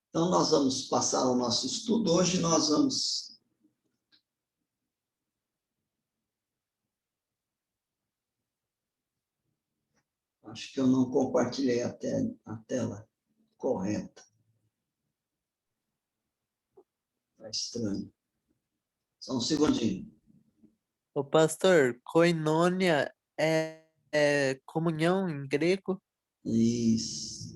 Então, nós vamos passar o nosso estudo. Hoje nós vamos... Acho que eu não compartilhei a tela correta. Está estranho. Só um segundinho. Ô, pastor, koinonia é comunhão em grego? Isso.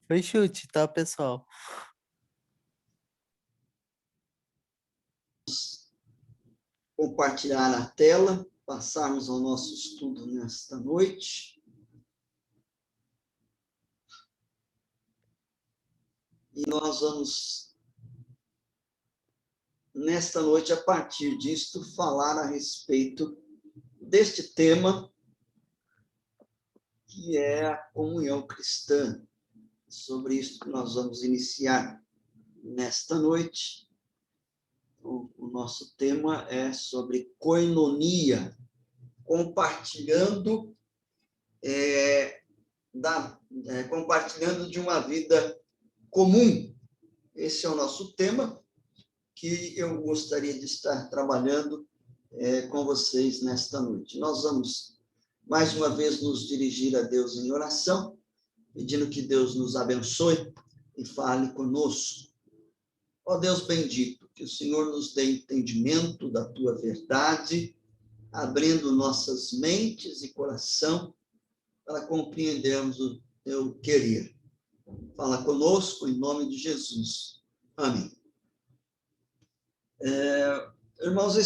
Foi chute, tá, pessoal? Compartilhar a tela, passarmos ao nosso estudo nesta noite. E nós vamos, nesta noite, a partir disto, falar a respeito deste tema, que é a comunhão cristã. Sobre isso que nós vamos iniciar nesta noite. O nosso tema é sobre koinonia, compartilhando compartilhando de uma vida comum. Esse é o nosso tema que eu gostaria de estar trabalhando com vocês nesta noite. Nós vamos, mais uma vez, nos dirigir a Deus em oração, pedindo que Deus nos abençoe e fale conosco. Ó Deus bendito, que o Senhor nos dê entendimento da Tua verdade, abrindo nossas mentes e coração para compreendermos o Teu querer. Fala conosco, em nome de Jesus. Amém. Irmãos,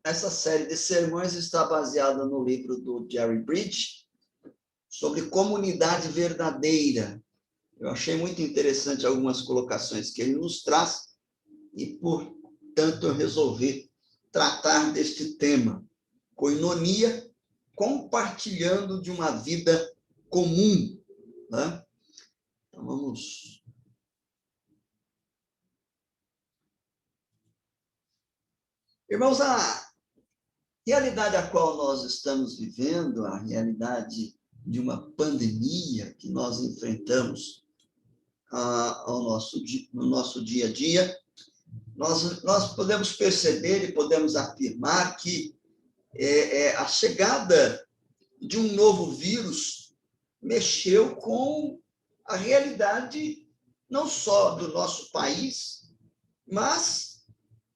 essa série de sermões está baseada no livro do Jerry Bridge, sobre comunidade verdadeira. Eu achei muito interessante algumas colocações que ele nos traz, e, portanto, eu resolvi tratar deste tema, koinonia, compartilhando de uma vida comum. Né? Então, vamos... Irmãos, a realidade a qual nós estamos vivendo, a realidade de uma pandemia que nós enfrentamos no nosso dia a dia, nós podemos perceber e podemos afirmar que a chegada de um novo vírus mexeu com a realidade não só do nosso país, mas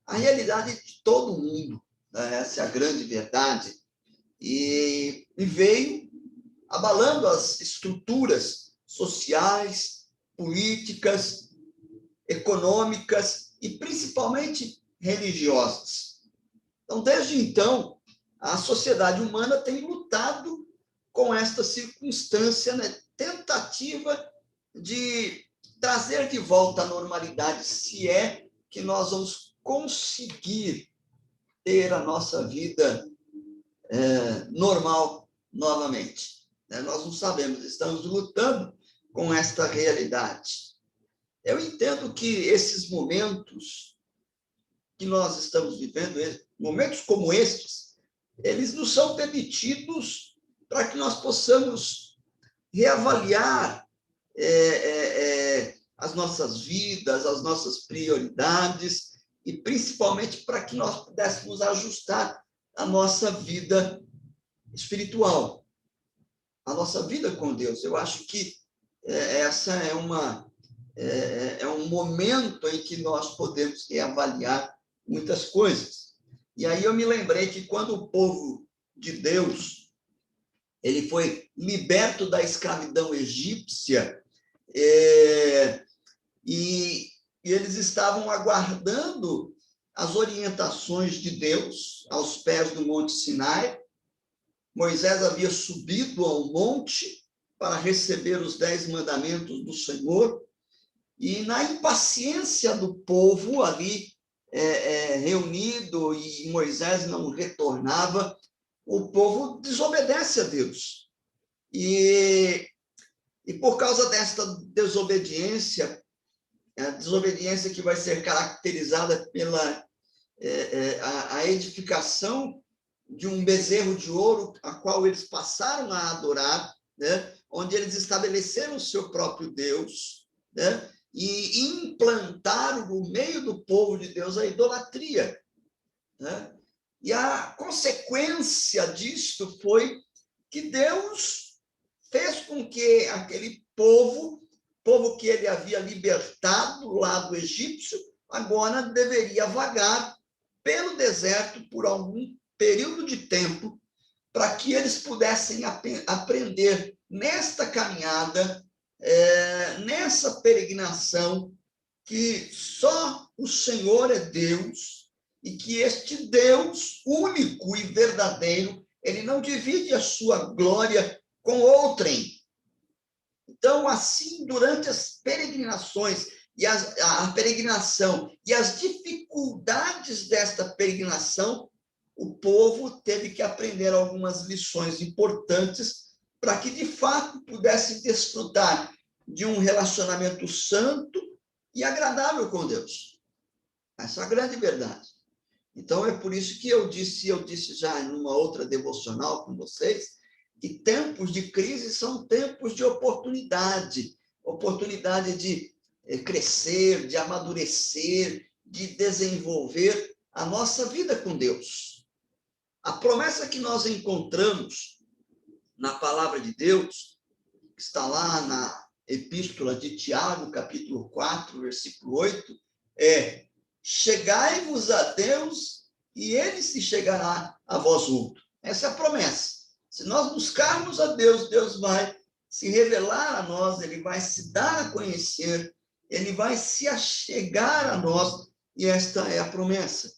a realidade de todo o mundo. Essa é a grande verdade. E veio abalando as estruturas sociais, políticas, econômicas e principalmente religiosas. Então, desde então, a sociedade humana tem lutado com esta circunstância, né? Tentativa de trazer de volta a normalidade, se é que nós vamos conseguir ter a nossa vida normal novamente. Nós não sabemos, estamos lutando com esta realidade. Eu entendo que esses momentos que nós estamos vivendo, momentos como estes, eles nos são permitidos para que nós possamos reavaliar as nossas vidas, as nossas prioridades, e principalmente para que nós pudéssemos ajustar a nossa vida espiritual, a nossa vida com Deus. Eu acho que essa é um momento em que nós podemos reavaliar muitas coisas. E aí eu me lembrei que quando o povo de Deus ele foi liberto da escravidão egípcia, e eles estavam aguardando as orientações de Deus aos pés do Monte Sinai. Moisés havia subido ao monte para receber os 10 mandamentos do Senhor, e na impaciência do povo ali reunido, e Moisés não retornava, o povo desobedece a Deus. E por causa desta desobediência, a desobediência que vai ser caracterizada pela a edificação de um bezerro de ouro, a qual eles passaram a adorar, né? onde eles estabeleceram o seu próprio Deus, né? E implantaram no meio do povo de Deus a idolatria, né? E a consequência disto foi que Deus fez com que aquele povo que ele havia libertado lá do egípcio, agora deveria vagar pelo deserto por algum período de tempo, para que eles pudessem aprender nesta caminhada, nessa peregrinação, que só o Senhor é Deus e que este Deus único e verdadeiro, ele não divide a sua glória com outrem. Então, assim, durante as peregrinações e a peregrinação e as dificuldades desta peregrinação, o povo teve que aprender algumas lições importantes para que, de fato, pudesse desfrutar de um relacionamento santo e agradável com Deus. Essa é a grande verdade. Então, é por isso que eu disse já em uma outra devocional com vocês, que tempos de crise são tempos de oportunidade de crescer, de amadurecer, de desenvolver a nossa vida com Deus. A promessa que nós encontramos na palavra de Deus, que está lá na Epístola de Tiago, capítulo 4, versículo 8, é: chegai-vos a Deus e ele se chegará a vós outro. Essa é a promessa. Se nós buscarmos a Deus, Deus vai se revelar a nós, ele vai se dar a conhecer, ele vai se achegar a nós, e esta é a promessa.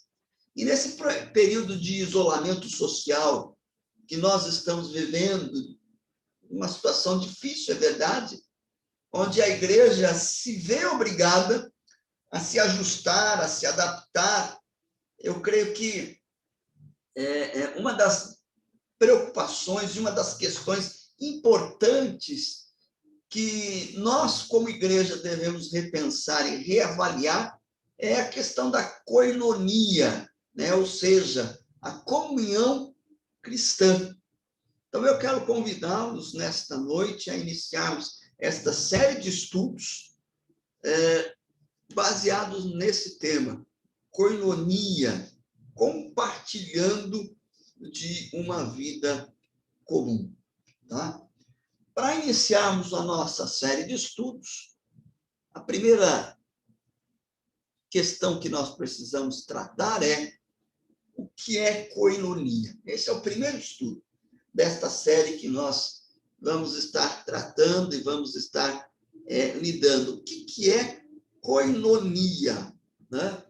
E nesse período de isolamento social que nós estamos vivendo, uma situação difícil, é verdade, onde a igreja se vê obrigada a se ajustar, a se adaptar, eu creio que uma das preocupações e uma das questões importantes que nós, como igreja, devemos repensar e reavaliar é a questão da koinonia, né? Ou seja, a comunhão cristã. Então, eu quero convidá-los nesta noite a iniciarmos esta série de estudos baseados nesse tema, koinonia, compartilhando de uma vida comum. Tá? Para iniciarmos a nossa série de estudos, a primeira questão que nós precisamos tratar é o que é koinonia. Esse é o primeiro estudo desta série que nós vamos estar tratando e vamos estar lidando. O que é koinonia? Né?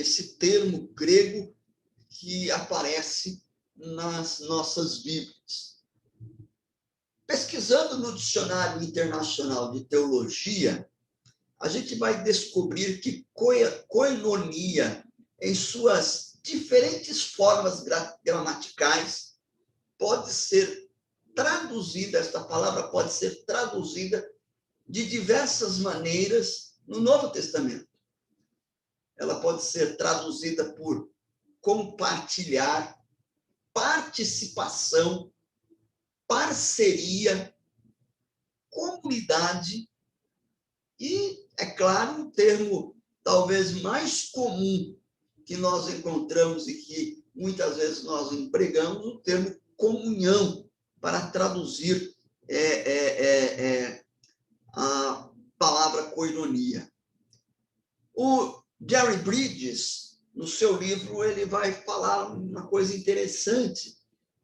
Esse termo grego que aparece nas nossas Bíblias. Pesquisando no Dicionário Internacional de Teologia, a gente vai descobrir que koinonia, em suas diferentes formas gramaticais, pode ser traduzida, esta palavra pode ser traduzida de diversas maneiras no Novo Testamento. Ela pode ser traduzida por compartilhar, participação, parceria, comunidade e, é claro, um termo talvez mais comum que nós encontramos e que muitas vezes nós empregamos, o termo comunhão, para traduzir a palavra koinonia. O Jerry Bridges, no seu livro, ele vai falar uma coisa interessante.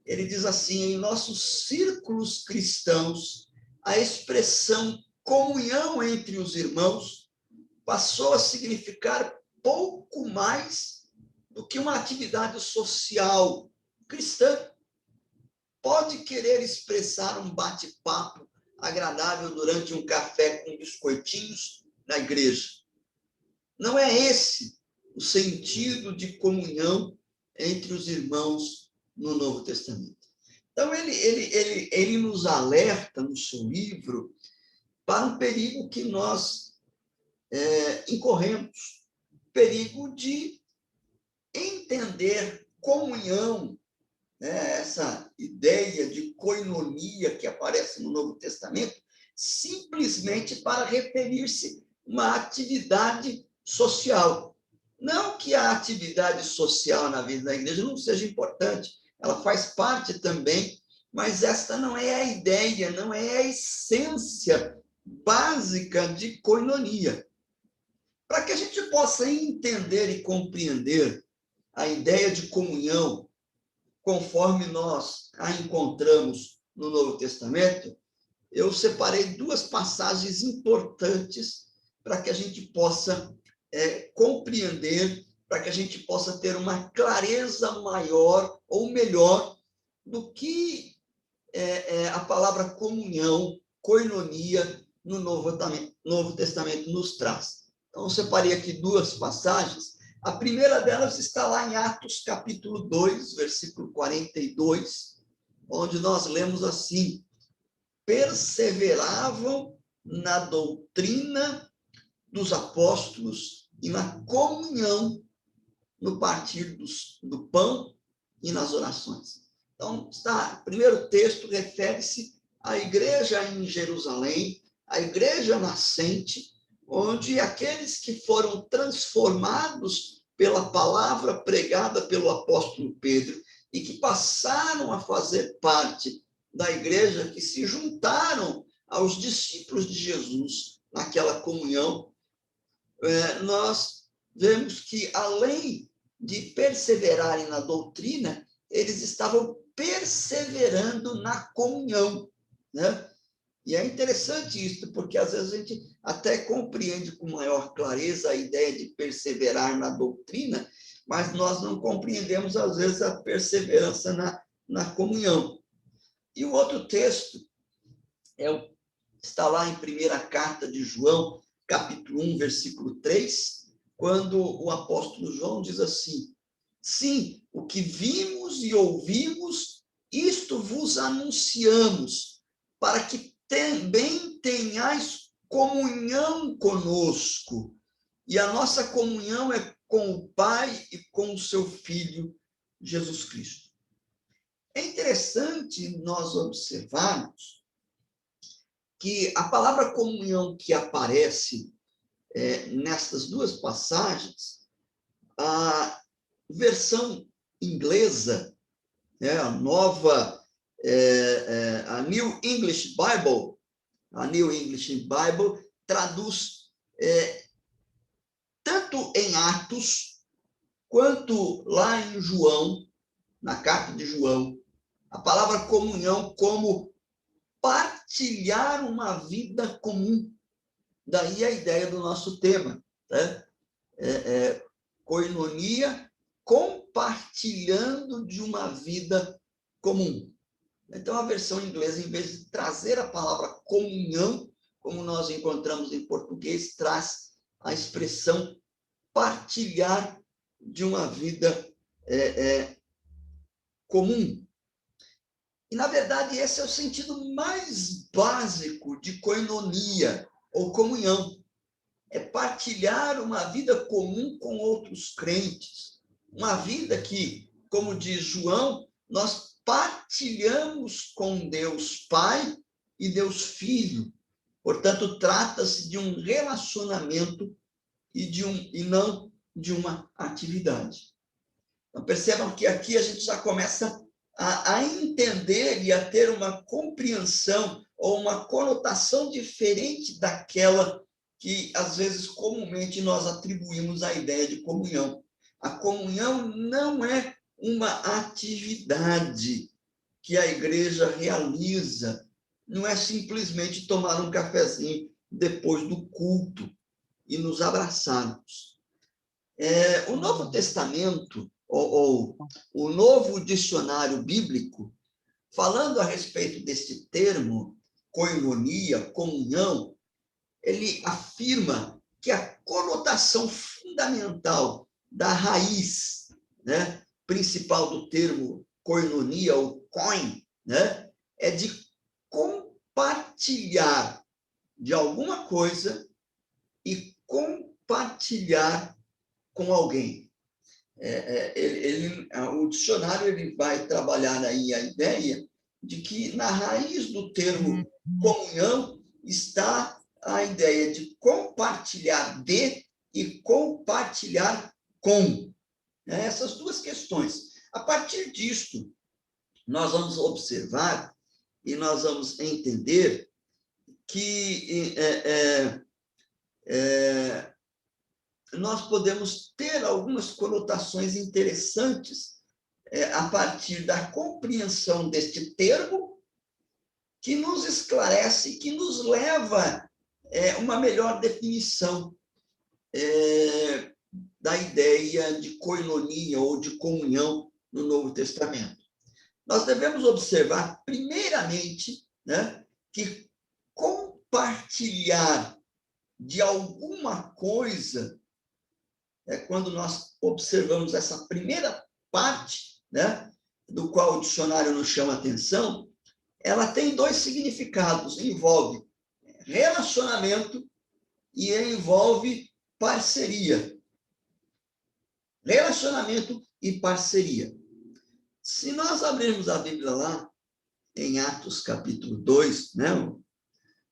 Ele diz assim: em nossos círculos cristãos, a expressão comunhão entre os irmãos passou a significar pouco mais do que uma atividade social cristã. Pode querer expressar um bate-papo agradável durante um café com biscoitinhos na igreja. Não é esse o sentido de comunhão entre os irmãos no Novo Testamento. Então, ele nos alerta no seu livro para um perigo que nós incorremos, perigo de entender comunhão, né, essa ideia de koinonia que aparece no Novo Testamento simplesmente para referir-se a uma atividade social. Não que a atividade social na vida da igreja não seja importante, ela faz parte também, mas esta não é a ideia, não é a essência básica de koinonia. Para que a gente possa entender e compreender a ideia de comunhão, conforme nós a encontramos no Novo Testamento, eu separei duas passagens importantes para que a gente possa compreender, para que a gente possa ter uma clareza maior ou melhor do que a palavra comunhão, koinonia, no Novo Testamento nos traz. Então, eu separei aqui duas passagens. A primeira delas está lá em Atos, capítulo 2, versículo 42, onde nós lemos assim: perseveravam na doutrina dos apóstolos e na comunhão, no partir do pão e nas orações. Então, o primeiro texto refere-se à igreja em Jerusalém, à igreja nascente, onde aqueles que foram transformados pela palavra pregada pelo apóstolo Pedro e que passaram a fazer parte da igreja, que se juntaram aos discípulos de Jesus naquela comunhão, nós vemos que, além de perseverarem na doutrina, eles estavam perseverando na comunhão, né? E é interessante isso, porque às vezes a gente até compreende com maior clareza a ideia de perseverar na doutrina, mas nós não compreendemos, às vezes, a perseverança na comunhão. E o outro texto está lá em primeira carta de João, capítulo 1, versículo 3, quando o apóstolo João diz assim: sim, o que vimos e ouvimos, isto vos anunciamos, para que também tenhais comunhão conosco. E a nossa comunhão é com o Pai e com o seu Filho, Jesus Cristo. É interessante nós observarmos que a palavra comunhão que aparece nestas duas passagens, a versão inglesa, a nova, a New English Bible, traduz tanto em Atos, quanto lá em João, na carta de João, a palavra comunhão como partilhar uma vida comum. Daí a ideia do nosso tema, né? Koinonia, compartilhando de uma vida comum. Então, a versão inglesa, em vez de trazer a palavra comunhão, como nós encontramos em português, traz a expressão partilhar de uma vida comum. E, na verdade, esse é o sentido mais básico de koinonia, ou comunhão. É partilhar uma vida comum com outros crentes. Uma vida que, como diz João, nós partilhamos com Deus Pai e Deus Filho. Portanto, trata-se de um relacionamento e não de uma atividade. Então, percebam que aqui a gente já começa a entender e a ter uma compreensão ou uma conotação diferente daquela que, às vezes, comumente nós atribuímos à ideia de comunhão. A comunhão não é uma atividade que a igreja realiza, não é simplesmente tomar um cafezinho depois do culto e nos abraçarmos. O Novo Testamento, ou o Novo Dicionário Bíblico, falando a respeito deste termo, koinonia, comunhão, ele afirma que a conotação fundamental da raiz, né, principal do termo koinonia, ou koin, né, é de compartilhar de alguma coisa e compartilhar com alguém. O dicionário ele vai trabalhar aí a ideia de que na raiz do termo comunhão está a ideia de compartilhar de e compartilhar com. Essas duas questões. A partir disto, nós vamos observar e nós vamos entender que nós podemos ter algumas conotações interessantes a partir da compreensão deste termo, que nos esclarece, que nos leva a uma melhor definição da ideia de koinonia ou de comunhão no Novo Testamento. Nós devemos observar, primeiramente, que compartilhar de alguma coisa, quando nós observamos essa primeira parte, do qual o dicionário nos chama a atenção, ela tem dois significados, envolve relacionamento e envolve parceria. Relacionamento e parceria. Se nós abrirmos a Bíblia lá, em Atos capítulo 2,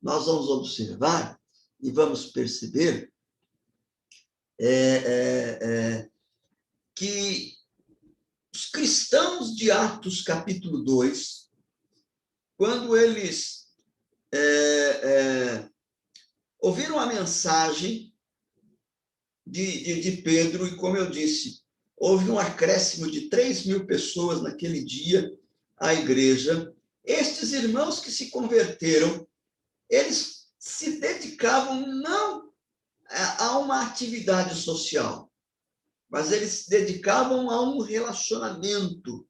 nós vamos observar e vamos perceber que os cristãos de Atos capítulo 2, quando eles ouviram a mensagem de Pedro, e como eu disse, houve um acréscimo de 3.000 pessoas naquele dia à igreja. Estes irmãos que se converteram, eles se dedicavam não a uma atividade social, mas eles se dedicavam a um relacionamento.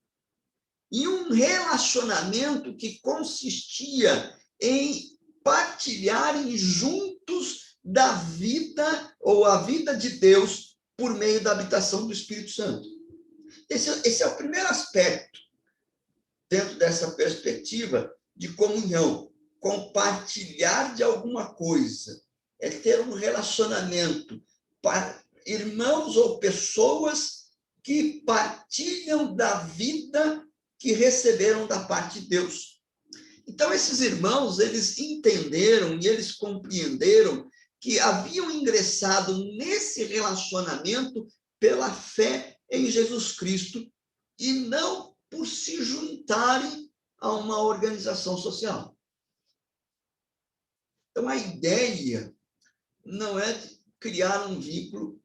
E um relacionamento que consistia em partilharem juntos da vida, ou a vida de Deus, por meio da habitação do Espírito Santo. Esse é o primeiro aspecto, dentro dessa perspectiva de comunhão. Compartilhar de alguma coisa, ter um relacionamento para irmãos ou pessoas que partilham da vida que receberam da parte de Deus. Então, esses irmãos, eles entenderam e eles compreenderam que haviam ingressado nesse relacionamento pela fé em Jesus Cristo e não por se juntarem a uma organização social. Então, a ideia não é criar um vínculo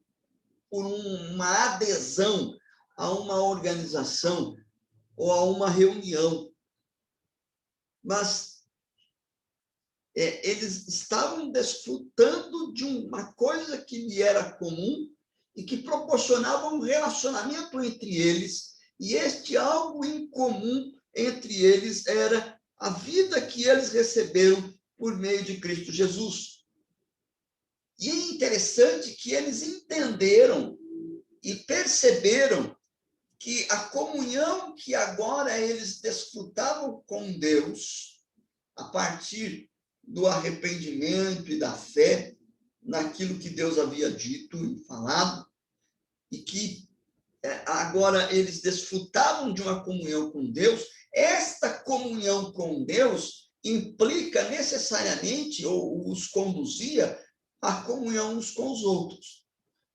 por uma adesão a uma organização ou a uma reunião, mas eles estavam desfrutando de uma coisa que lhe era comum e que proporcionava um relacionamento entre eles, e este algo em comum entre eles era a vida que eles receberam por meio de Cristo Jesus. E é interessante que eles entenderam e perceberam que a comunhão que agora eles desfrutavam com Deus, a partir do arrependimento e da fé naquilo que Deus havia dito e falado, e que agora eles desfrutavam de uma comunhão com Deus, esta comunhão com Deus implica necessariamente, ou os conduzia, a comunhão uns com os outros.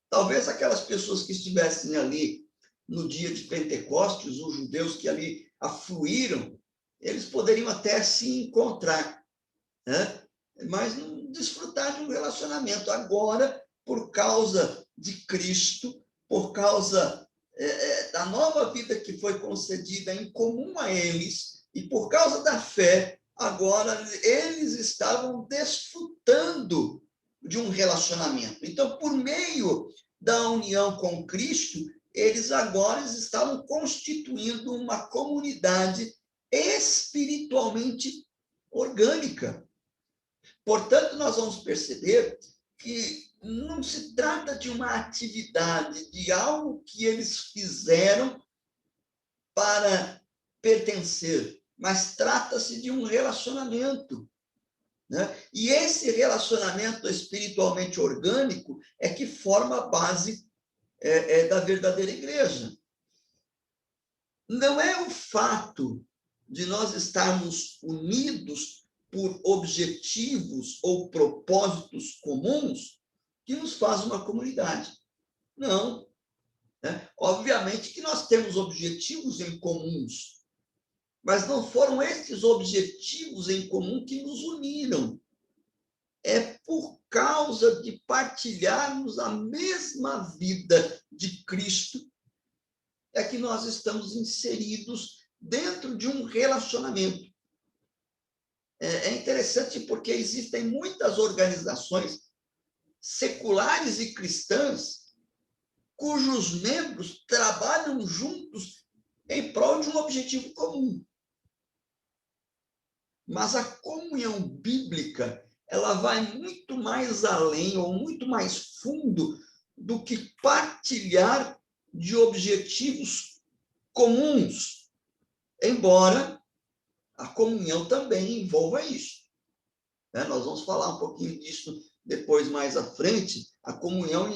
Talvez aquelas pessoas que estivessem ali no dia de Pentecostes, os judeus que ali afluíram, eles poderiam até se encontrar, mas não desfrutar de um relacionamento. Agora, por causa de Cristo, por causa da nova vida que foi concedida em comum a eles, e por causa da fé, agora eles estavam desfrutando de um relacionamento. Então, por meio da união com Cristo, eles agora estavam constituindo uma comunidade espiritualmente orgânica. Portanto, nós vamos perceber que não se trata de uma atividade, de algo que eles fizeram para pertencer, mas trata-se de um relacionamento. E esse relacionamento espiritualmente orgânico é que forma a base da verdadeira igreja. Não é o fato de nós estarmos unidos por objetivos ou propósitos comuns que nos faz uma comunidade. Não. Obviamente que nós temos objetivos em comuns, mas não foram esses objetivos em comum que nos uniram. É por causa de partilharmos a mesma vida de Cristo é que nós estamos inseridos dentro de um relacionamento. É interessante porque existem muitas organizações seculares e cristãs cujos membros trabalham juntos em prol de um objetivo comum. Mas a comunhão bíblica, ela vai muito mais além ou muito mais fundo do que partilhar de objetivos comuns, embora a comunhão também envolva isso. Nós vamos falar um pouquinho disso depois, mais à frente. A comunhão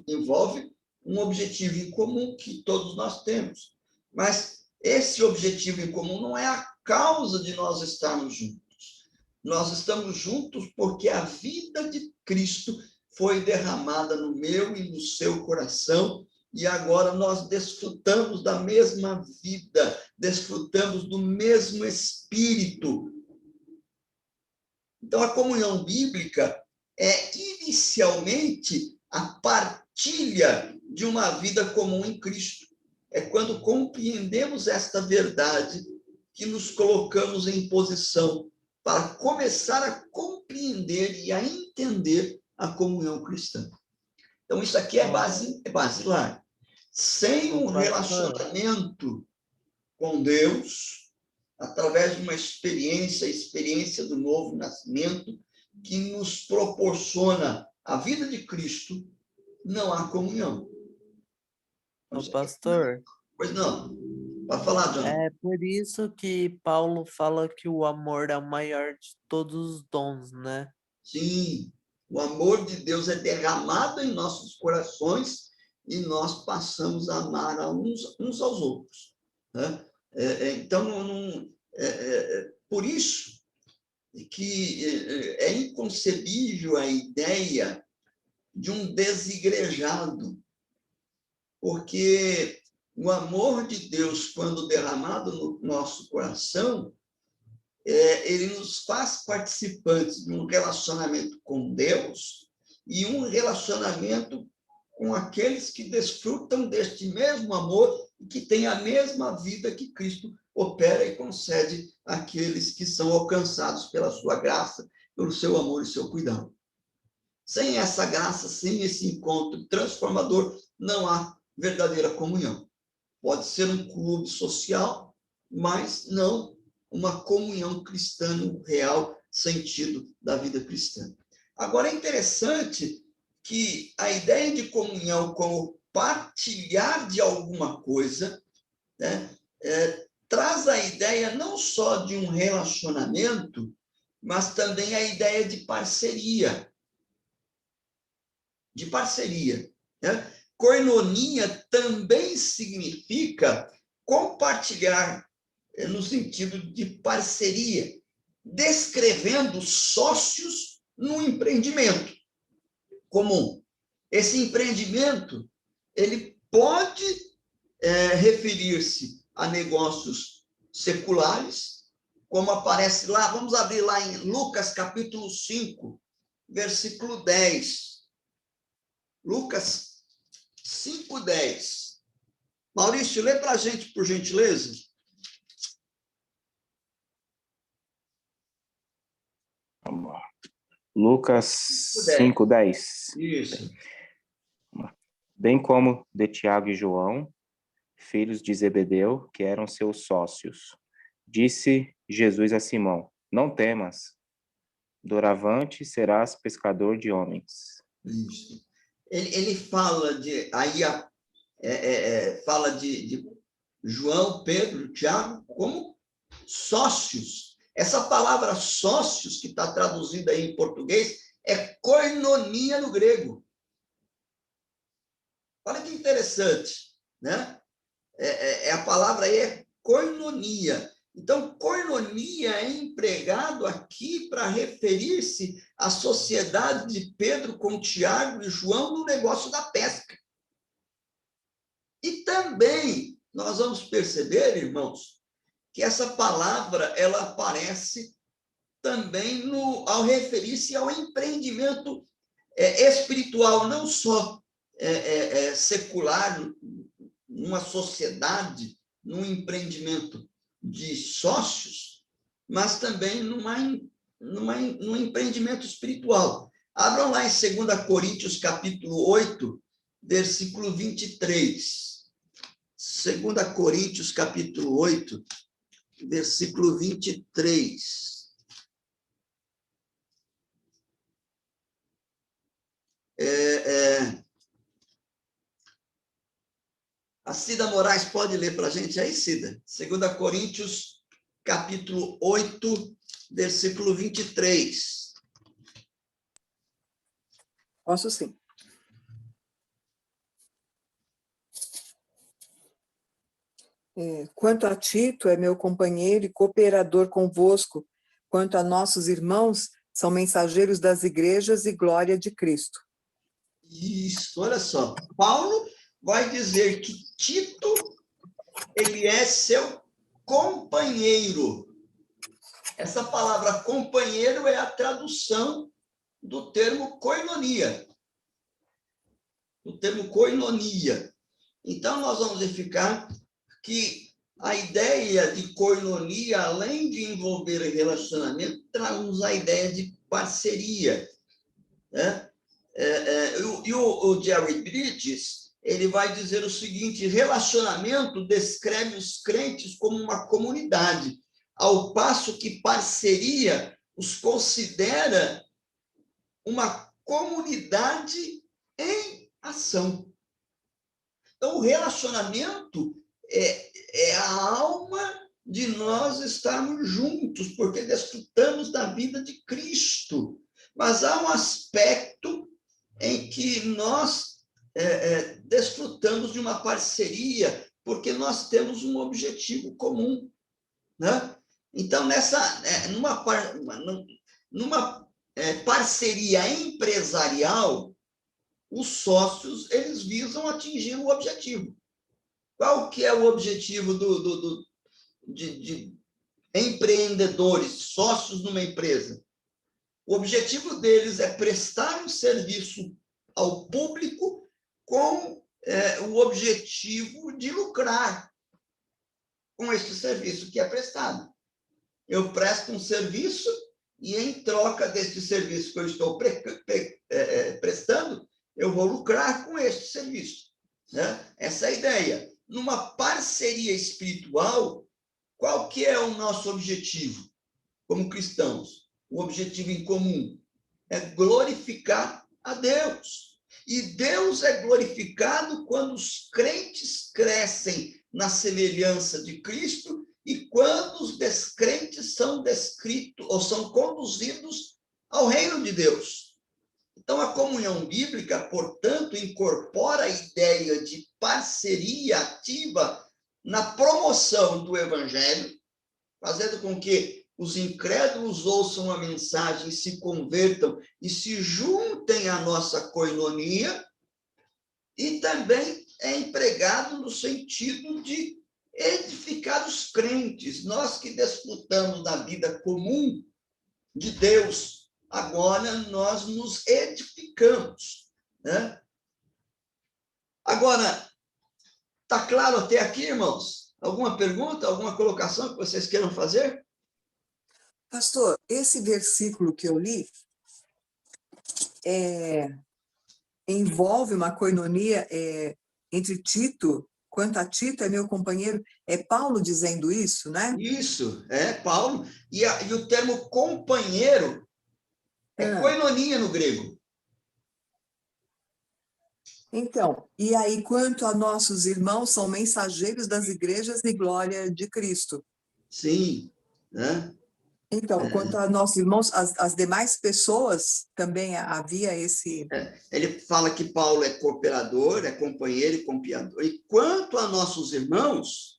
envolve um objetivo em comum que todos nós temos. Mas esse objetivo em comum não é a causa de nós estarmos juntos. Nós estamos juntos porque a vida de Cristo foi derramada no meu e no seu coração, e agora nós desfrutamos da mesma vida, desfrutamos do mesmo Espírito. Então, a comunhão bíblica é inicialmente a partilha de uma vida comum em Cristo. É quando compreendemos esta verdade que nos colocamos em posição para começar a compreender e a entender a comunhão cristã. Então, isso aqui é basilar. Sem um relacionamento com Deus, através de uma experiência, a experiência do novo nascimento, que nos proporciona a vida de Cristo, não há comunhão. Pastor. Pois não. Pode falar, John. É por isso que Paulo fala que o amor é o maior de todos os dons, né? Sim. O amor de Deus é derramado em nossos corações e nós passamos a amar uns aos outros. Né? Então, por isso que é inconcebível a ideia de um desigrejado, porque o amor de Deus, quando derramado no nosso coração, ele nos faz participantes de um relacionamento com Deus e um relacionamento com aqueles que desfrutam deste mesmo amor e que têm a mesma vida que Cristo opera e concede àqueles que são alcançados pela sua graça, pelo seu amor e seu cuidado. Sem essa graça, sem esse encontro transformador, não há verdadeira comunhão. Pode ser um clube social, mas não uma comunhão cristã no real sentido da vida cristã. Agora, é interessante que a ideia de comunhão como partilhar de alguma coisa, né, traz a ideia não só de um relacionamento, mas também a ideia de parceria. De parceria. Né? Koinonia também significa compartilhar no sentido de parceria, descrevendo sócios num empreendimento comum. Esse empreendimento, ele pode referir-se a negócios seculares, como aparece lá, vamos abrir lá em Lucas capítulo 5, versículo 10. Lucas 5:10. Maurício, lê para a gente, por gentileza. Lucas 5:10. Isso. Bem como de Tiago e João, filhos de Zebedeu, que eram seus sócios. Disse Jesus a Simão: não temas, doravante serás pescador de homens. Isso. Ele fala de fala de João, Pedro, Tiago como sócios. Essa palavra sócios, que está traduzida aí em português, é koinonia no grego. Olha que interessante, né? A palavra aí é koinonia. Então, koinonia é empregado aqui para referir-se à sociedade de Pedro com Tiago e João no negócio da pesca. E também nós vamos perceber, irmãos, que essa palavra ela aparece também ao referir-se ao empreendimento espiritual, não só secular, numa sociedade, num empreendimento de sócios, mas também num empreendimento espiritual. Abram lá em 2 Coríntios, capítulo 8, versículo 23. 2 Coríntios, capítulo 8, versículo 23. A Cida Moraes pode ler para a gente aí, Cida? 2 Coríntios, capítulo 8, versículo 23. Posso sim. Quanto a Tito, é meu companheiro e cooperador convosco, quanto a nossos irmãos, são mensageiros das igrejas e glória de Cristo. Isso, olha só. Paulo vai dizer que Tito, ele é seu companheiro. Essa palavra companheiro é a tradução do termo koinonia. Do termo koinonia. Então, nós vamos verificar que a ideia de koinonia, além de envolver relacionamento, traz a ideia de parceria, né? E o Jerry Bridges, ele vai dizer o seguinte: relacionamento descreve os crentes como uma comunidade, ao passo que parceria os considera uma comunidade em ação. Então, o relacionamento é a alma de nós estarmos juntos, porque desfrutamos da vida de Cristo. Mas há um aspecto em que nós desfrutamos de uma parceria, porque nós temos um objetivo comum, né? Então, numa parceria empresarial, os sócios eles visam atingir o objetivo. Qual que é o objetivo de empreendedores, sócios numa empresa? O objetivo deles é prestar um serviço ao público com o objetivo de lucrar com este serviço que é prestado. Eu presto um serviço e, em troca deste serviço que eu estou prestando, eu vou lucrar com este serviço, né? Essa é a ideia. Numa parceria espiritual, qual que é o nosso objetivo como cristãos? O objetivo em comum é glorificar a Deus. E Deus é glorificado quando os crentes crescem na semelhança de Cristo e quando os descrentes são descritos ou são conduzidos ao reino de Deus. Então, a comunhão bíblica, portanto, incorpora a ideia de parceria ativa na promoção do evangelho, fazendo com que os incrédulos ouçam a mensagem, se convertam e se juntem à nossa koinonia, e também é empregado no sentido de edificar os crentes. Nós que desfrutamos da vida comum de Deus, agora nós nos edificamos, né? Agora, está claro até aqui, irmãos? Alguma pergunta, alguma colocação que vocês queiram fazer? Pastor, esse versículo que eu li envolve uma koinonia entre Tito, quanto a Tito é meu companheiro, é Paulo dizendo isso, né? Isso, é Paulo. E o termo companheiro é koinonia no grego. Então, e aí, quanto a nossos irmãos, são mensageiros das igrejas e glória de Cristo. Sim, né? Então, quanto a nossos irmãos, as demais pessoas, também havia esse... Ele fala que Paulo é cooperador, é companheiro e compiador. E quanto a nossos irmãos,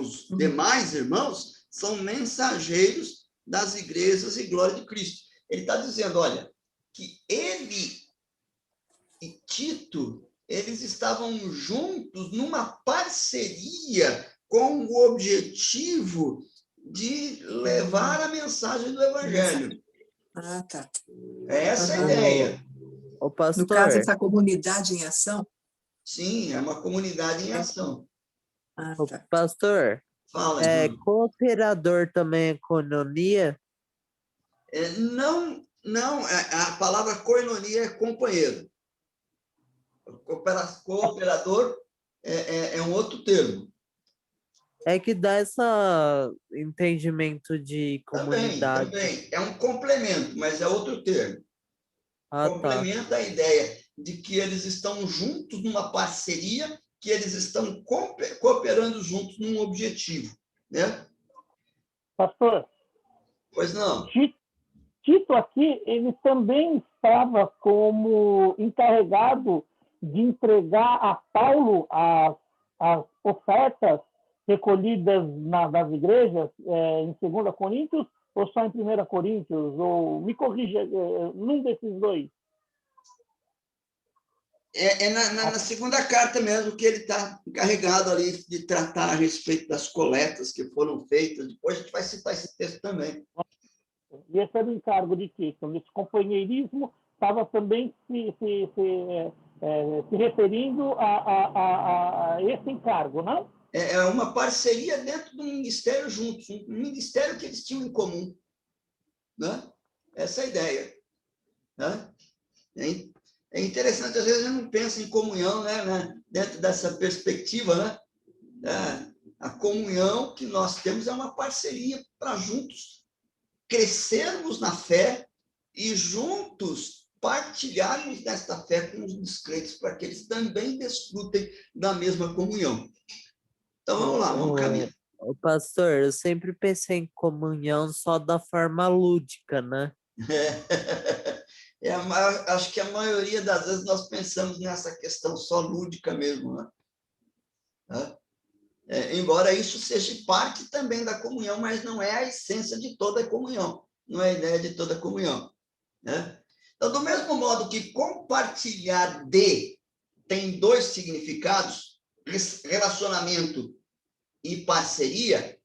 os demais irmãos, são mensageiros das igrejas e glória de Cristo. Ele está dizendo, olha, que ele e Tito, eles estavam juntos numa parceria com o objetivo de levar a mensagem do Evangelho. Ah, tá. Essa é a Aham. ideia. Ô, No pastor, caso, essa comunidade em ação? Sim, é uma comunidade em ação. Ah, ô, tá. pastor, Fala, Júlio. cooperador também é coinonia? Não, a palavra koinonia é companheiro. Cooperador é um outro termo. É que dá esse entendimento de comunidade. Também. É um complemento, mas é outro termo. Ah, tá. Complementa a ideia de que eles estão juntos numa parceria, que eles estão cooperando juntos num objetivo, né? Pastor, Pois não. Tito aqui, ele também estava como encarregado de entregar a Paulo as ofertas recolhidas das igrejas, em 2 Coríntios, ou só em 1 Coríntios? Ou me corrija, num desses dois. Na segunda carta mesmo que ele está encarregado ali de tratar a respeito das coletas que foram feitas. Depois a gente vai citar esse texto também. E esse era o encargo de Tito. Esse companheirismo estava também se referindo a esse encargo, não? É uma parceria dentro do ministério juntos, um ministério que eles tinham em comum, né? Essa é a ideia, né? É interessante, às vezes a gente não pensa em comunhão, né? Dentro dessa perspectiva, né? A comunhão que nós temos é uma parceria para juntos crescermos na fé e juntos partilharmos desta fé com os descrentes, para que eles também desfrutem da mesma comunhão. Então, vamos lá, vamos caminhar. Ô, pastor, eu sempre pensei em comunhão só da forma lúdica, né? Acho que a maioria das vezes nós pensamos nessa questão só lúdica mesmo, né? Embora isso seja parte também da comunhão, mas não é a essência de toda a comunhão, não é a ideia de toda a comunhão, né? Então, do mesmo modo que compartilhar tem 2 significados, relacionamento e parceria,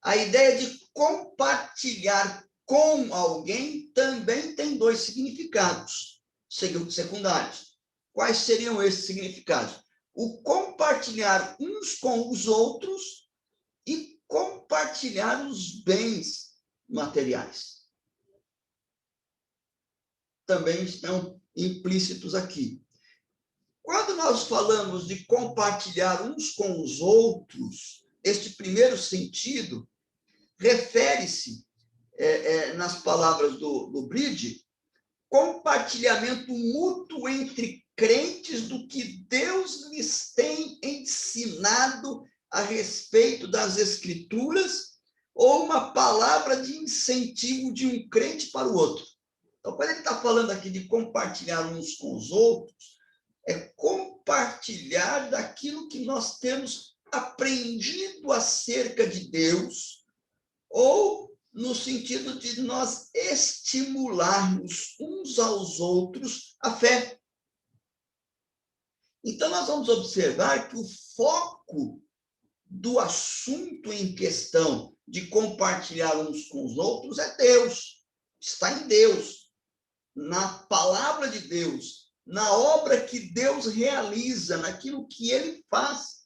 a ideia de compartilhar com alguém também tem 2 significados secundários. Quais seriam esses significados? O compartilhar uns com os outros e compartilhar os bens materiais. Também estão implícitos aqui. Quando nós falamos de compartilhar uns com os outros, este primeiro sentido refere-se, nas palavras do Bridge, compartilhamento mútuo entre crentes do que Deus lhes tem ensinado a respeito das Escrituras, ou uma palavra de incentivo de um crente para o outro. Então, quando ele está falando aqui de compartilhar uns com os outros, é compartilhar daquilo que nós temos aprendido acerca de Deus, ou no sentido de nós estimularmos uns aos outros a fé. Então, nós vamos observar que o foco do assunto em questão de compartilhar uns com os outros é Deus, está em Deus, na palavra de Deus, na obra que Deus realiza, naquilo que ele faz.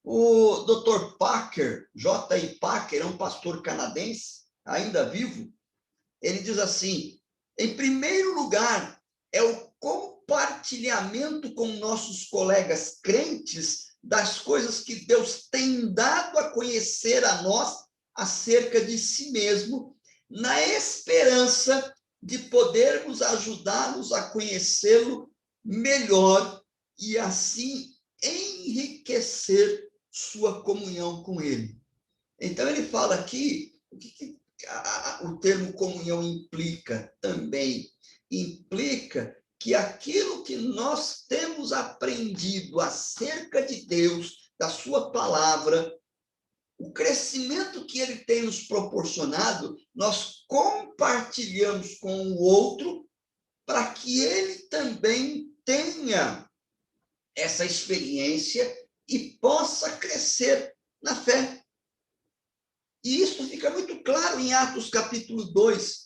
O Dr. Packer, J.I. Packer, é um pastor canadense, ainda vivo. Ele diz assim: em primeiro lugar, é o compartilhamento com nossos colegas crentes das coisas que Deus tem dado a conhecer a nós acerca de si mesmo, na esperança de podermos ajudá-los a conhecê-lo melhor e assim enriquecer sua comunhão com ele. Então, ele fala aqui, o que o termo comunhão implica também? Implica que aquilo que nós temos aprendido acerca de Deus, da sua palavra, o crescimento que ele tem nos proporcionado, nós compartilhamos com o outro para que ele também tenha essa experiência e possa crescer na fé. E isso fica muito claro em Atos capítulo 2.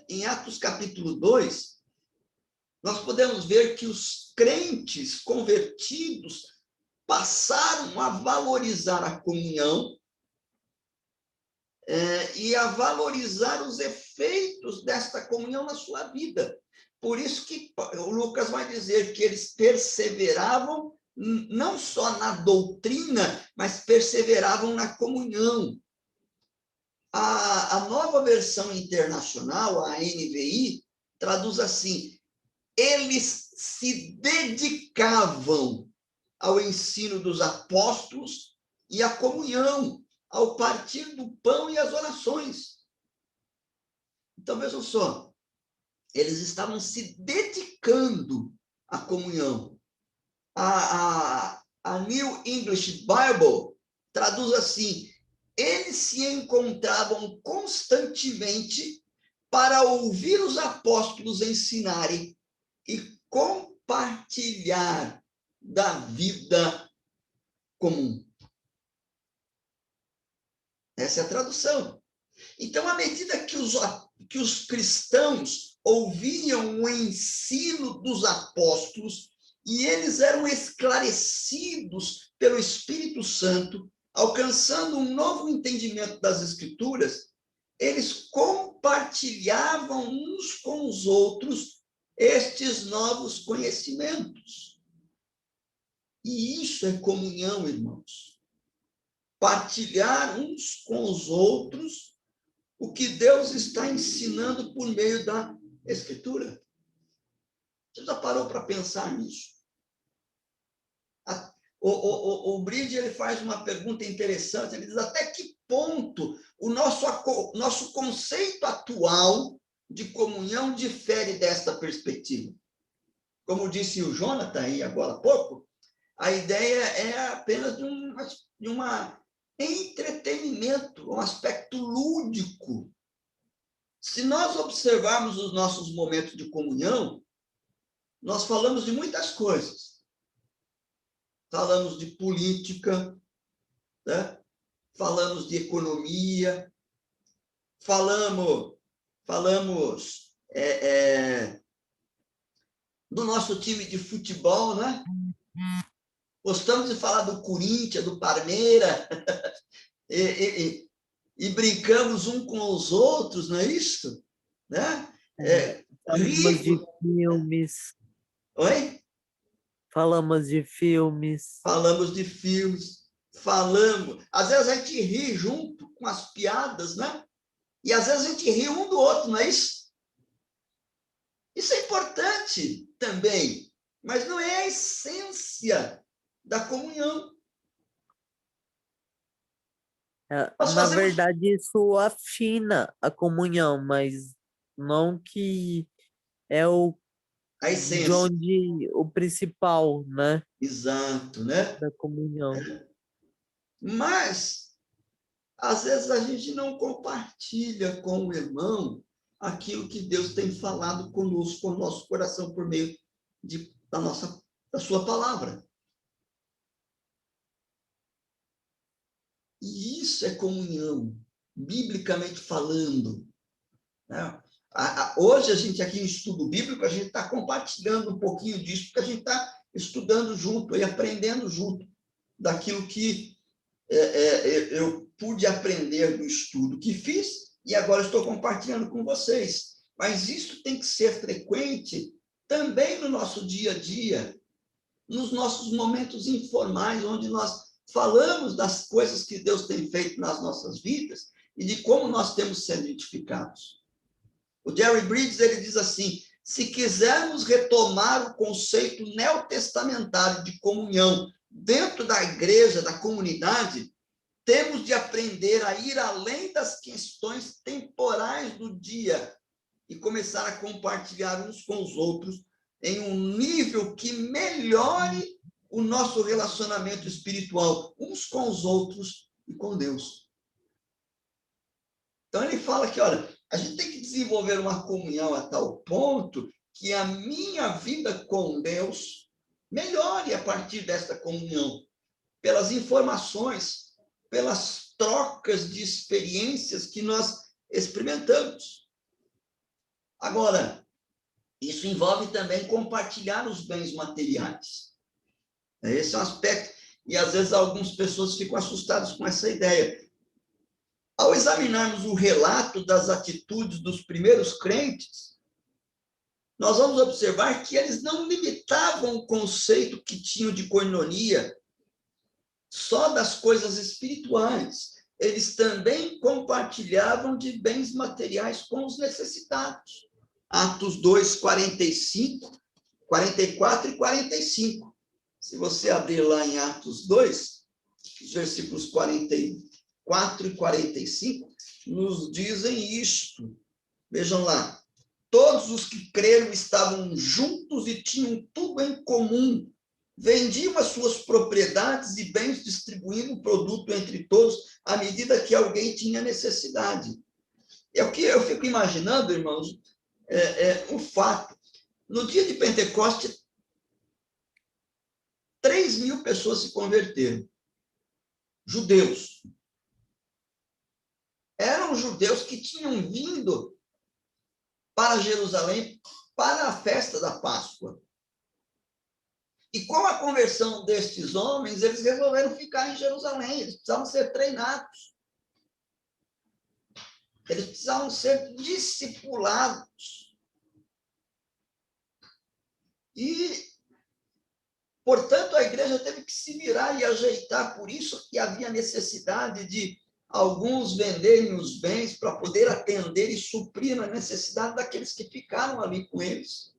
Em Atos capítulo 2, nós podemos ver que os crentes convertidos passaram a valorizar a comunhão e a valorizar os efeitos desta comunhão na sua vida. Por isso que o Lucas vai dizer que eles perseveravam não só na doutrina, mas perseveravam na comunhão. A nova versão internacional, a NVI, traduz assim: eles se dedicavam ao ensino dos apóstolos e à comunhão, ao partir do pão e às orações. Então, vejam só, eles estavam se dedicando à comunhão. A New English Bible traduz assim: eles se encontravam constantemente para ouvir os apóstolos ensinarem e compartilhar da vida comum. Essa é a tradução. Então, à medida que os cristãos ouviam o ensino dos apóstolos e eles eram esclarecidos pelo Espírito Santo, alcançando um novo entendimento das Escrituras, eles compartilhavam uns com os outros estes novos conhecimentos. E isso é comunhão, irmãos. Partilhar uns com os outros o que Deus está ensinando por meio da Escritura. Você já parou para pensar nisso? O Bride, ele faz uma pergunta interessante, ele diz: até que ponto o nosso conceito atual de comunhão difere desta perspectiva? Como disse o Jonathan aí agora há pouco, a ideia é apenas de um entretenimento, um aspecto lúdico. Se nós observarmos os nossos momentos de comunhão, nós falamos de muitas coisas. Falamos de política, né? Falamos de economia, falamos do nosso time de futebol, né? Gostamos de falar do Corinthians, do Palmeiras, e brincamos um com os outros, não é isso? Né? Falamos de filmes. Oi? Falamos de filmes. Falamos de filmes. Às vezes a gente ri junto com as piadas, né? E às vezes a gente ri um do outro, não é isso? Isso é importante também, mas não é a essência da comunhão. Na verdade, isso afina a comunhão, mas não que é a essência. De onde o principal, né? Exato, né? Da comunhão. Mas, às vezes, a gente não compartilha com o irmão aquilo que Deus tem falado conosco, com o nosso coração, por meio da sua palavra. E isso é comunhão, biblicamente falando. Né? Hoje, a gente aqui em estudo bíblico, a gente está compartilhando um pouquinho disso, porque a gente está estudando junto e aprendendo junto daquilo que eu pude aprender do estudo que fiz e agora estou compartilhando com vocês. Mas isso tem que ser frequente também no nosso dia a dia, nos nossos momentos informais, onde nós falamos das coisas que Deus tem feito nas nossas vidas e de como nós temos sido edificados. O Jerry Bridges, ele diz assim: se quisermos retomar o conceito neotestamentário de comunhão dentro da igreja, da comunidade, temos de aprender a ir além das questões temporais do dia e começar a compartilhar uns com os outros em um nível que melhore o nosso relacionamento espiritual, uns com os outros e com Deus. Então, ele fala que, olha, a gente tem que desenvolver uma comunhão a tal ponto que a minha vida com Deus melhore a partir desta comunhão, pelas informações, pelas trocas de experiências que nós experimentamos. Agora, isso envolve também compartilhar os bens materiais. Esse é um aspecto, e às vezes algumas pessoas ficam assustadas com essa ideia. Ao examinarmos o relato das atitudes dos primeiros crentes, nós vamos observar que eles não limitavam o conceito que tinham de koinonia só das coisas espirituais. Eles também compartilhavam de bens materiais com os necessitados. Atos 2, 45, 44 e 45. Se você abrir lá em Atos 2, os versículos 44 e 45, nos dizem isto. Vejam lá. Todos os que creram estavam juntos e tinham tudo em comum. Vendiam as suas propriedades e bens, distribuindo o produto entre todos, à medida que alguém tinha necessidade. É o que eu fico imaginando, irmãos, um fato. No dia de Pentecostes, 3.000 pessoas se converteram. Judeus. Eram judeus que tinham vindo para Jerusalém para a festa da Páscoa. E com a conversão destes homens, eles resolveram ficar em Jerusalém. Eles precisavam ser treinados. Eles precisavam ser discipulados. E, portanto, a igreja teve que se virar e ajeitar. Por isso que havia necessidade de alguns venderem os bens para poder atender e suprir a necessidade daqueles que ficaram ali com eles.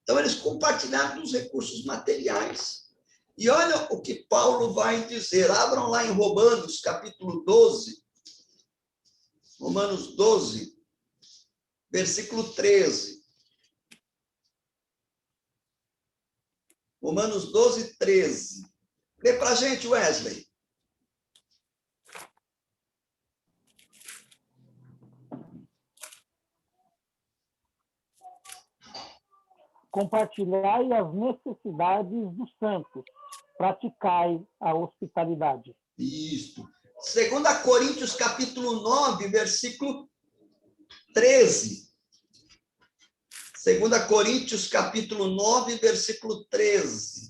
Então, eles compartilharam dos recursos materiais. E olha o que Paulo vai dizer. Abram lá em Romanos, capítulo 12. Romanos 12, versículo 13. Romanos 12, 13. Lê para a gente, Wesley. Compartilhai as necessidades dos santos, praticai a hospitalidade. Isso. 2 Coríntios, capítulo 9, versículo 13. 2 Coríntios, capítulo 9, versículo 13.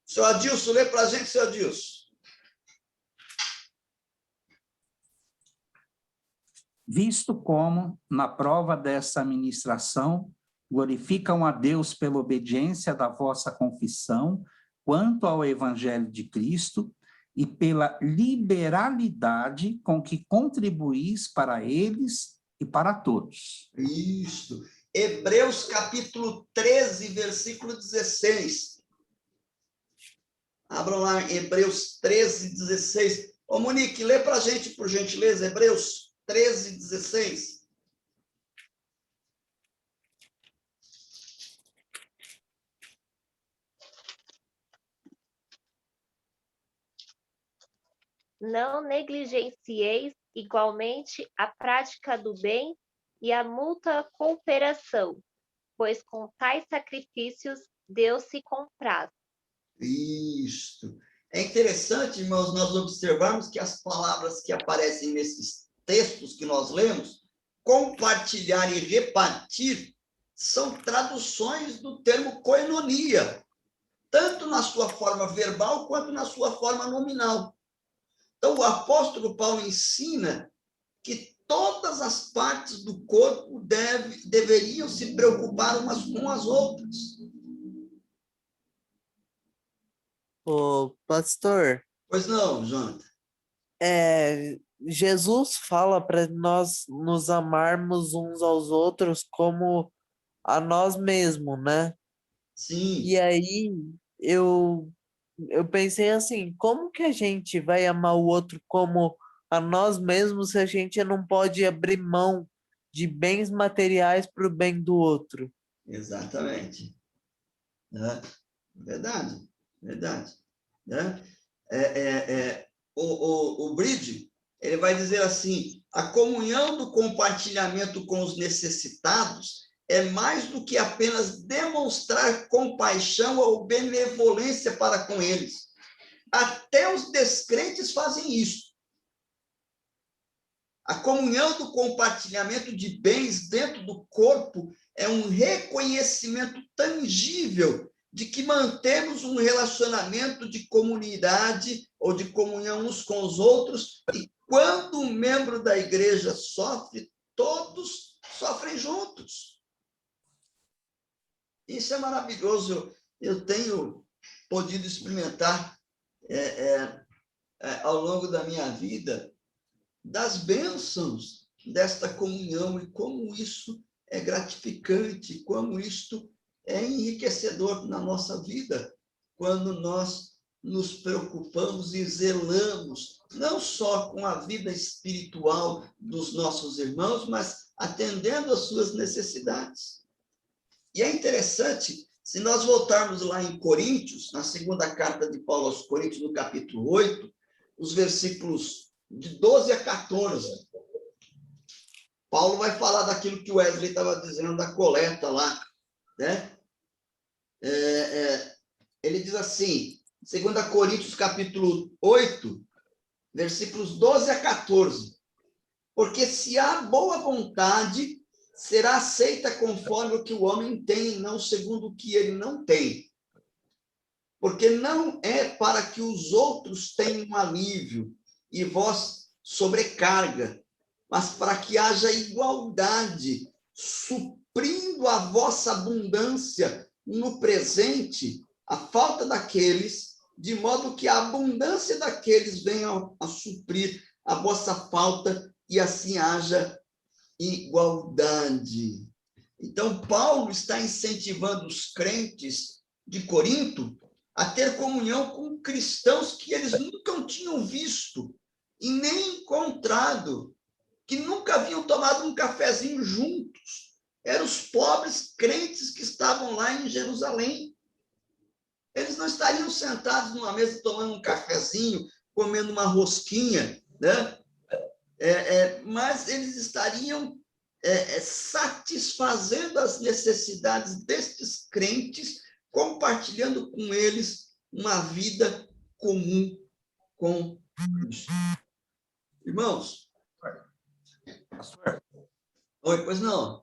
Senhor Adilson, lê para a gente, senhor Adilson. Visto como, na prova dessa ministração, glorificam a Deus pela obediência da vossa confissão quanto ao Evangelho de Cristo e pela liberalidade com que contribuís para eles e para todos. Isso. Hebreus, capítulo 13, versículo 16. Abram lá, Hebreus 13, 16. Ô, Monique, lê para a gente, por gentileza, Hebreus 13, 16. Não negligencieis igualmente a prática do bem e a mútua cooperação, pois com tais sacrifícios Deus se compraz. Isso. É interessante, irmãos, nós observarmos que as palavras que aparecem nesses textos que nós lemos, compartilhar e repartir, são traduções do termo koinonia, tanto na sua forma verbal quanto na sua forma nominal. Então, o apóstolo Paulo ensina que todas as partes do corpo deveriam se preocupar umas com as outras. Ô, pastor, Pois não, Jonathan? Jesus fala para nós nos amarmos uns aos outros como a nós mesmos, né? Sim. E aí eu eu pensei assim, como que a gente vai amar o outro como a nós mesmos se a gente não pode abrir mão de bens materiais para o bem do outro? Exatamente. Né? Verdade, verdade. Né? O Bridge, ele vai dizer assim, a comunhão do compartilhamento com os necessitados é mais do que apenas demonstrar compaixão ou benevolência para com eles. Até os descrentes fazem isso. A comunhão do compartilhamento de bens dentro do corpo é um reconhecimento tangível de que mantemos um relacionamento de comunidade ou de comunhão uns com os outros, e quando um membro da igreja sofre, todos sofrem juntos. Isso é maravilhoso. Eu tenho podido experimentar ao longo da minha vida das bênçãos desta comunhão e como isso é gratificante, como isto é enriquecedor na nossa vida, quando nós nos preocupamos e zelamos, não só com a vida espiritual dos nossos irmãos, mas atendendo às suas necessidades. E é interessante, se nós voltarmos lá em Coríntios, na segunda carta de Paulo aos Coríntios, no capítulo 8, os versículos de 12 a 14, Paulo vai falar daquilo que o Wesley estava dizendo, da coleta lá, né? Ele diz assim, 2 Coríntios, capítulo 8, versículos 12 a 14, porque se há boa vontade, será aceita conforme o que o homem tem, não segundo o que ele não tem. Porque não é para que os outros tenham alívio e vós sobrecarga, mas para que haja igualdade, suprindo a vossa abundância no presente, a falta daqueles, de modo que a abundância daqueles venha a suprir a vossa falta e assim haja igualdade. Então, Paulo está incentivando os crentes de Corinto a ter comunhão com cristãos que eles nunca tinham visto e nem encontrado, que nunca haviam tomado um cafezinho juntos. Eram os pobres crentes que estavam lá em Jerusalém. Eles não estariam sentados numa mesa tomando um cafezinho, comendo uma rosquinha, né? Mas eles estariam satisfazendo as necessidades destes crentes, compartilhando com eles uma vida comum com Cristo. Irmãos? Pastor? Oi, pois não?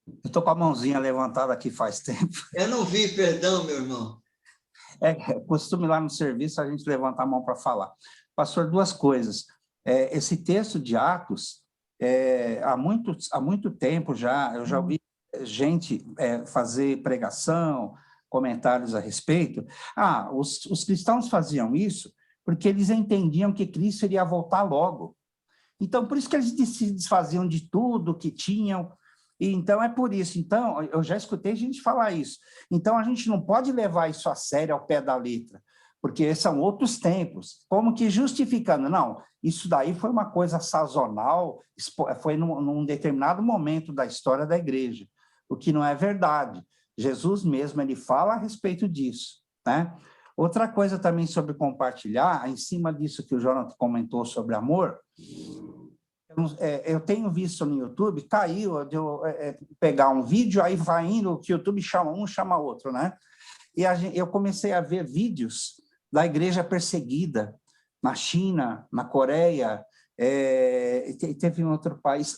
Eu estou com a mãozinha levantada aqui faz tempo. Eu não vi, perdão, meu irmão. É costume lá no serviço a gente levantar a mão para falar. Pastor, duas coisas. Esse texto de Atos, há muito tempo já, eu já ouvi gente fazer pregação, comentários a respeito. Os cristãos faziam isso porque eles entendiam que Cristo iria voltar logo. Então, por isso que eles se desfaziam de tudo que tinham. E então, é por isso. Então, eu já escutei gente falar isso. Então, a gente não pode levar isso a sério ao pé da letra, porque são outros tempos, como que justificando, não, isso daí foi uma coisa sazonal, foi num determinado momento da história da igreja, o que não é verdade. Jesus mesmo, ele fala a respeito disso, né? Outra coisa também sobre compartilhar, em cima disso que o Jonathan comentou sobre amor, eu tenho visto no YouTube, caiu de eu pegar um vídeo, aí vai indo, que o YouTube chama um, chama outro, né? E eu comecei a ver vídeos da igreja perseguida na China, na Coreia, teve em outro país,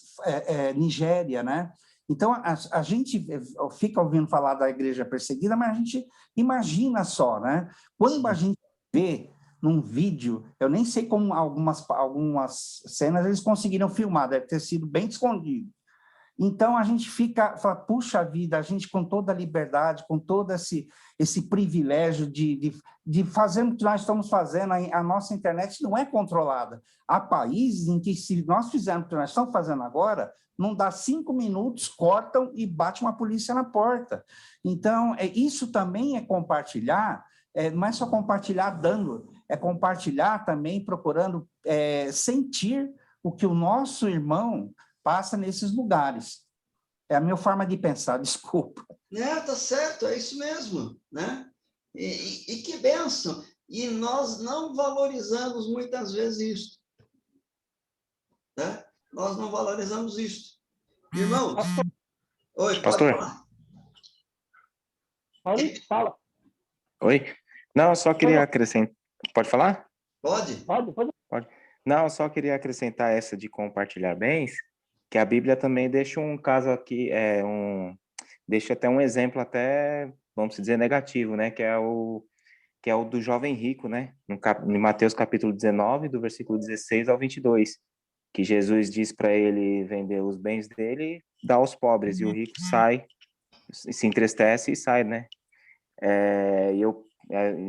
Nigéria, né? Então, a gente fica ouvindo falar da igreja perseguida, mas a gente imagina só, né? Quando a gente vê num vídeo, eu nem sei como algumas cenas eles conseguiram filmar, deve ter sido bem escondido. Então, a gente fala, puxa vida, a gente com toda a liberdade, com todo esse privilégio de fazer o que nós estamos fazendo, a nossa internet não é controlada. Há países em que, se nós fizermos o que nós estamos fazendo agora, não dá 5 minutos, cortam e bate uma polícia na porta. Então, isso também é compartilhar, não é só compartilhar dando, é compartilhar também procurando sentir o que o nosso irmão passa nesses lugares. É a minha forma de pensar, desculpa. Tá certo, é isso mesmo, né? E que bênção! E nós não valorizamos muitas vezes isso, né? Nós não valorizamos isso. Irmãos, oi, pode Pastor. falar. Fala. Oi? Não, eu só queria acrescentar. Pode falar? Pode. Pode. Não, eu só queria acrescentar essa de compartilhar bens, que a Bíblia também deixa um caso aqui, deixa até um exemplo até, vamos dizer, negativo, né? Que é o do jovem rico, né? Em Mateus capítulo 19, do versículo 16 ao 22, que Jesus diz para ele vender os bens dele e dar aos pobres, e o rico sai, se entristece e sai, né?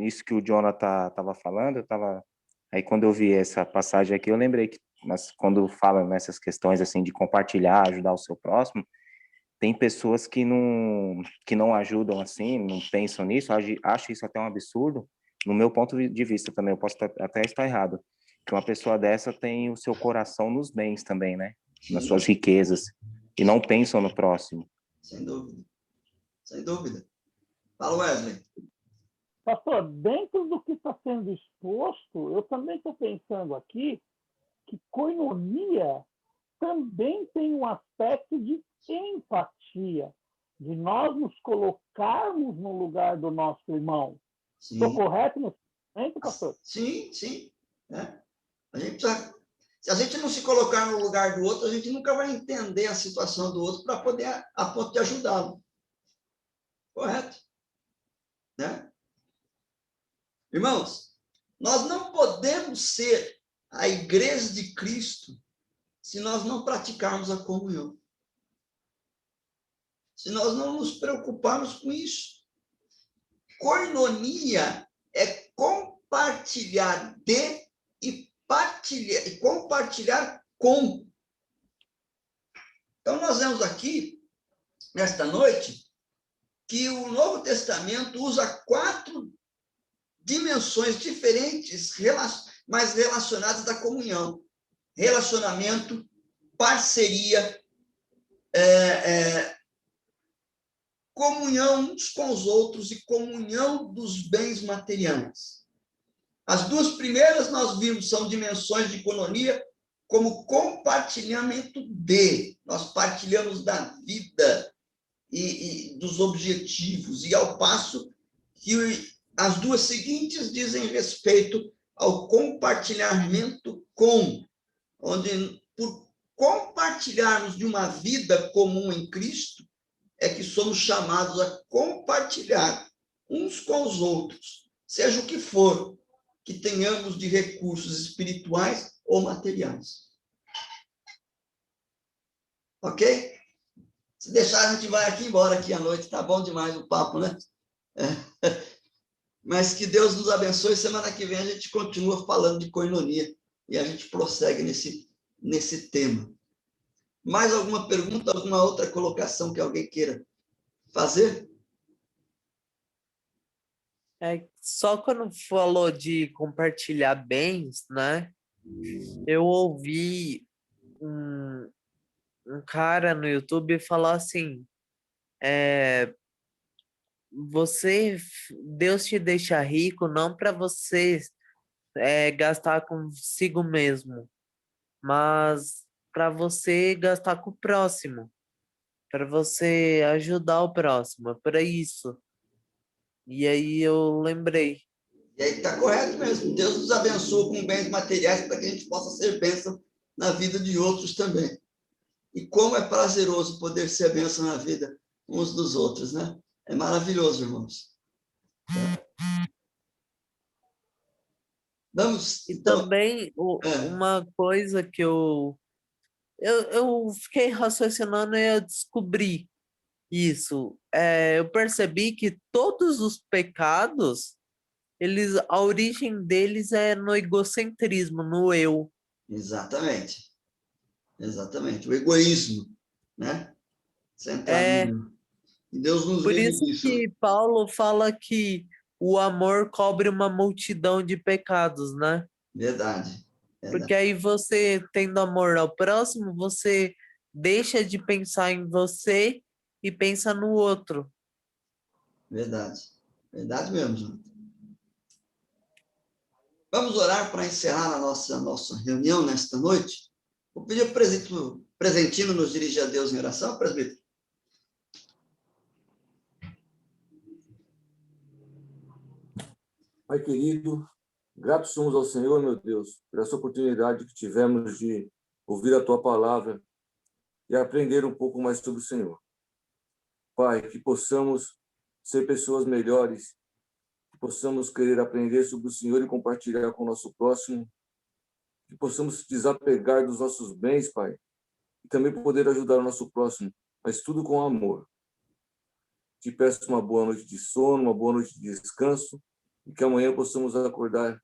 Isso que o Jonathan estava falando, aí quando eu vi essa passagem aqui, eu lembrei que, mas quando fala nessas questões assim de compartilhar, ajudar o seu próximo, tem pessoas que não ajudam assim, não pensam nisso, acho isso até um absurdo. No meu ponto de vista também, eu posso até estar errado, que uma pessoa dessa tem o seu coração nos bens também, né? Nas suas riquezas, e não pensam no próximo. Sem dúvida. Sem dúvida. Fala, Wesley. Pastor, dentro do que está sendo exposto, eu também estou pensando aqui que koinonia também tem um aspecto de empatia, de nós nos colocarmos no lugar do nosso irmão. Estou correto nesse momento, pastor? Sim. Se a gente não se colocar no lugar do outro, a gente nunca vai entender a situação do outro para poder, a ponto de ajudá-lo. Correto? Né? Irmãos, nós não podemos ser a igreja de Cristo se nós não praticarmos a comunhão. Se nós não nos preocuparmos com isso. Koinonia é compartilhar de e compartilhar com. Então, nós vemos aqui, nesta noite, que o Novo Testamento usa 4 dimensões diferentes, mas relacionadas à comunhão. Relacionamento, parceria, comunhão uns com os outros e comunhão dos bens materiais. As 2 primeiras nós vimos são dimensões de koinonia como compartilhamento de. Nós partilhamos da vida e dos objetivos, e ao passo que as 2 seguintes dizem respeito ao compartilhamento com, onde por compartilharmos de uma vida comum em Cristo, é que somos chamados a compartilhar uns com os outros, seja o que for que tenhamos de recursos espirituais ou materiais. Ok? Se deixar, a gente vai aqui embora aqui à noite. Tá bom demais o papo, né? Mas que Deus nos abençoe. Semana que vem a gente continua falando de koinonia e a gente prossegue nesse tema. Mais alguma pergunta, alguma outra colocação que alguém queira fazer? Só quando falou de compartilhar bens, né? Eu ouvi um cara no YouTube falar assim, Deus te deixa rico não para você gastar consigo mesmo, mas para você gastar com o próximo, para você ajudar o próximo, é para isso. E aí eu lembrei. E aí está correto mesmo. Deus nos abençoa com bens materiais para que a gente possa ser bênção na vida de outros também. E como é prazeroso poder ser bênção na vida uns dos outros, né? É maravilhoso, irmãos. Vamos. E também uma coisa que eu fiquei raciocinando e eu descobri isso. Eu percebi que todos os pecados, a origem deles é no egocentrismo, no eu. Exatamente. O egoísmo, né? Centrado no eu. Deus nos Por livre isso disso. que Paulo fala que o amor cobre uma multidão de pecados, né? Verdade. Porque aí você, tendo amor ao próximo, você deixa de pensar em você e pensa no outro. Verdade. Verdade mesmo, Jonathan. Vamos orar para encerrar a nossa reunião nesta noite. Vou pedir o Presentino nos dirigir a Deus em oração, presbítero. Pai querido, gratos somos ao Senhor, meu Deus, por essa oportunidade que tivemos de ouvir a Tua palavra e aprender um pouco mais sobre o Senhor. Pai, que possamos ser pessoas melhores, que possamos querer aprender sobre o Senhor e compartilhar com o nosso próximo, que possamos desapegar dos nossos bens, Pai, e também poder ajudar o nosso próximo, mas tudo com amor. Te peço uma boa noite de sono, uma boa noite de descanso, e que amanhã possamos acordar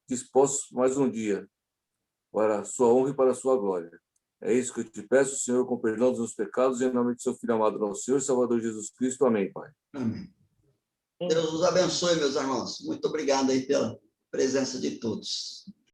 dispostos mais um dia para a sua honra e para a sua glória. É isso que eu te peço, Senhor, com perdão dos meus pecados, em nome de seu Filho amado, nosso Senhor e Salvador Jesus Cristo. Amém, Pai. Amém. Deus os abençoe, meus irmãos. Muito obrigado aí pela presença de todos.